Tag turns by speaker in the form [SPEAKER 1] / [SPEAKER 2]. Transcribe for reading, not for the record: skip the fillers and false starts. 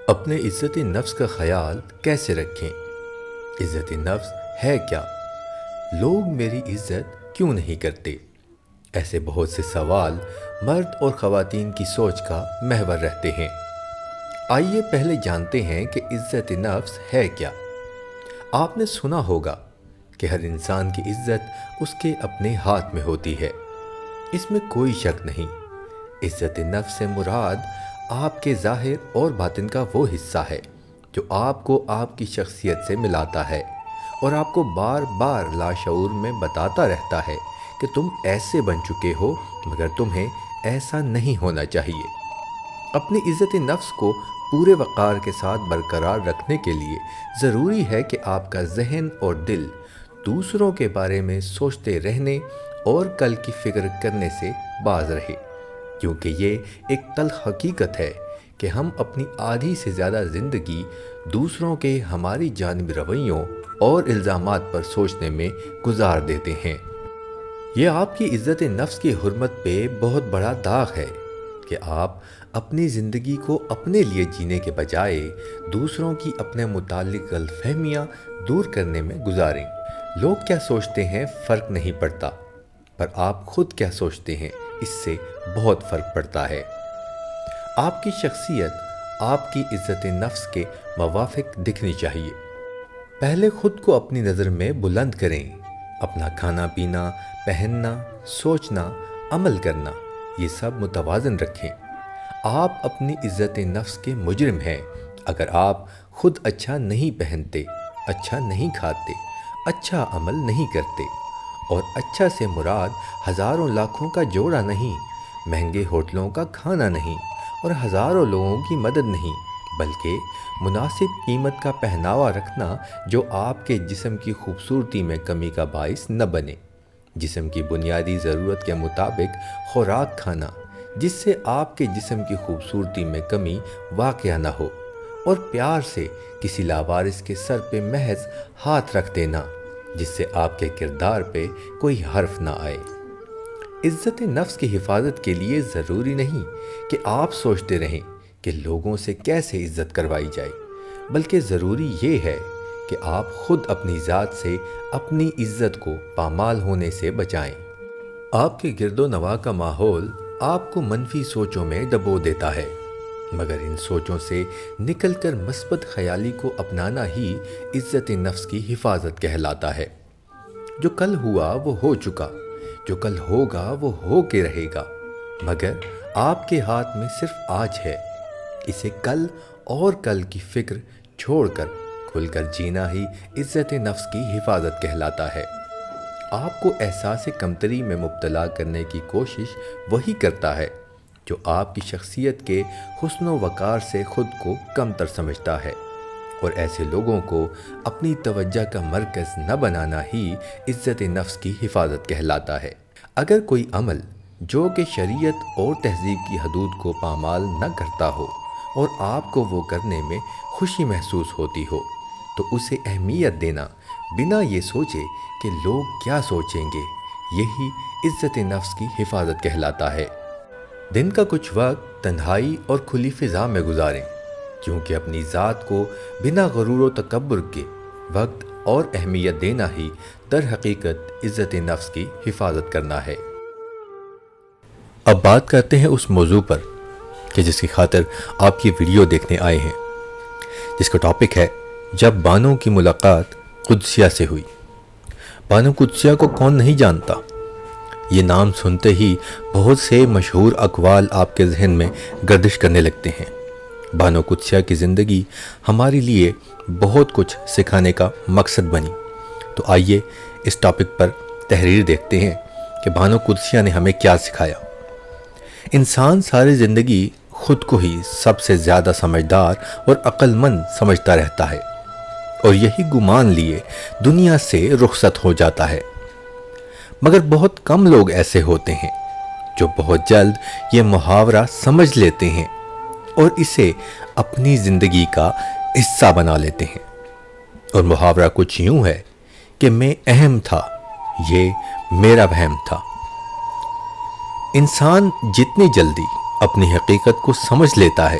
[SPEAKER 1] اپنے عزت نفس کا خیال کیسے رکھیں؟ عزت نفس ہے کیا؟ لوگ میری عزت کیوں نہیں کرتے؟ ایسے بہت سے سوال مرد اور خواتین کی سوچ کا محور رہتے ہیں۔ آئیے پہلے جانتے ہیں کہ عزت نفس ہے کیا۔ آپ نے سنا ہوگا کہ ہر انسان کی عزت اس کے اپنے ہاتھ میں ہوتی ہے، اس میں کوئی شک نہیں۔ عزت نفس سے مراد آپ کے ظاہر اور باطن کا وہ حصہ ہے جو آپ کو آپ کی شخصیت سے ملاتا ہے اور آپ کو بار بار لاشعور میں بتاتا رہتا ہے کہ تم ایسے بن چکے ہو مگر تمہیں ایسا نہیں ہونا چاہیے۔ اپنی عزت نفس کو پورے وقار کے ساتھ برقرار رکھنے کے لیے ضروری ہے کہ آپ کا ذہن اور دل دوسروں کے بارے میں سوچتے رہنے اور کل کی فکر کرنے سے باز رہے، کیونکہ یہ ایک تلخ حقیقت ہے کہ ہم اپنی آدھی سے زیادہ زندگی دوسروں کے ہماری جانب رویوں اور الزامات پر سوچنے میں گزار دیتے ہیں۔ یہ آپ کی عزت نفس کی حرمت پہ بہت بڑا داغ ہے کہ آپ اپنی زندگی کو اپنے لیے جینے کے بجائے دوسروں کی اپنے متعلق غلط فہمیاں دور کرنے میں گزاریں۔ لوگ کیا سوچتے ہیں فرق نہیں پڑتا، پر آپ خود کیا سوچتے ہیں اس سے بہت فرق پڑتا ہے۔ آپ کی شخصیت آپ کی عزت نفس کے موافق دکھنی چاہیے۔ پہلے خود کو اپنی نظر میں بلند کریں۔ اپنا کھانا پینا، پہننا، سوچنا، عمل کرنا، یہ سب متوازن رکھیں۔ آپ اپنی عزت نفس کے مجرم ہیں اگر آپ خود اچھا نہیں پہنتے، اچھا نہیں کھاتے، اچھا عمل نہیں کرتے، اور اچھا سے مراد ہزاروں لاکھوں کا جوڑا نہیں، مہنگے ہوٹلوں کا کھانا نہیں اور ہزاروں لوگوں کی مدد نہیں، بلکہ مناسب قیمت کا پہناوا رکھنا جو آپ کے جسم کی خوبصورتی میں کمی کا باعث نہ بنے۔ جسم کی بنیادی ضرورت کے مطابق خوراک کھانا جس سے آپ کے جسم کی خوبصورتی میں کمی واقع نہ ہو، اور پیار سے کسی لاوارث کے سر پہ محض ہاتھ رکھ دینا جس سے آپ کے کردار پہ کوئی حرف نہ آئے۔ عزت نفس کی حفاظت کے لیے ضروری نہیں کہ آپ سوچتے رہیں کہ لوگوں سے کیسے عزت کروائی جائے، بلکہ ضروری یہ ہے کہ آپ خود اپنی ذات سے اپنی عزت کو پامال ہونے سے بچائیں۔ آپ کے گرد و نواح کا ماحول آپ کو منفی سوچوں میں ڈبو دیتا ہے، مگر ان سوچوں سے نکل کر مثبت خیالی کو اپنانا ہی عزت نفس کی حفاظت کہلاتا ہے۔ جو کل ہوا وہ ہو چکا، جو کل ہوگا وہ ہو کے رہے گا، مگر آپ کے ہاتھ میں صرف آج ہے۔ اسے کل اور کل کی فکر چھوڑ کر کھل کر جینا ہی عزت نفس کی حفاظت کہلاتا ہے۔ آپ کو احساس کمتری میں مبتلا کرنے کی کوشش وہی کرتا ہے جو آپ کی شخصیت کے حسن و وقار سے خود کو کمتر سمجھتا ہے، اور ایسے لوگوں کو اپنی توجہ کا مرکز نہ بنانا ہی عزت نفس کی حفاظت کہلاتا ہے۔ اگر کوئی عمل جو کہ شریعت اور تہذیب کی حدود کو پامال نہ کرتا ہو اور آپ کو وہ کرنے میں خوشی محسوس ہوتی ہو تو اسے اہمیت دینا بنا یہ سوچے کہ لوگ کیا سوچیں گے، یہی عزت نفس کی حفاظت کہلاتا ہے۔ دن کا کچھ وقت تنہائی اور کھلی فضا میں گزاریں، کیونکہ اپنی ذات کو بنا غرور و تکبر کے وقت اور اہمیت دینا ہی در حقیقت عزت نفس کی حفاظت کرنا ہے۔ اب بات کرتے ہیں اس موضوع پر کہ جس کی خاطر آپ کی ویڈیو دیکھنے آئے ہیں، جس کا ٹاپک ہے جب بانو کی ملاقات قدسیہ سے ہوئی۔ بانو قدسیہ کو کون نہیں جانتا؟ یہ نام سنتے ہی بہت سے مشہور اقوال آپ کے ذہن میں گردش کرنے لگتے ہیں۔ بانو قدسیہ کی زندگی ہمارے لیے بہت کچھ سکھانے کا مقصد بنی، تو آئیے اس ٹاپک پر تحریر دیکھتے ہیں کہ بانو قدسیہ نے ہمیں کیا سکھایا۔ انسان ساری زندگی خود کو ہی سب سے زیادہ سمجھدار اور عقل مند سمجھتا رہتا ہے، اور یہی گمان لیے دنیا سے رخصت ہو جاتا ہے، مگر بہت کم لوگ ایسے ہوتے ہیں جو بہت جلد یہ محاورہ سمجھ لیتے ہیں اور اسے اپنی زندگی کا حصہ بنا لیتے ہیں۔ اور محاورہ کچھ یوں ہے کہ میں اہم تھا، یہ میرا وہم تھا۔ انسان جتنی جلدی اپنی حقیقت کو سمجھ لیتا ہے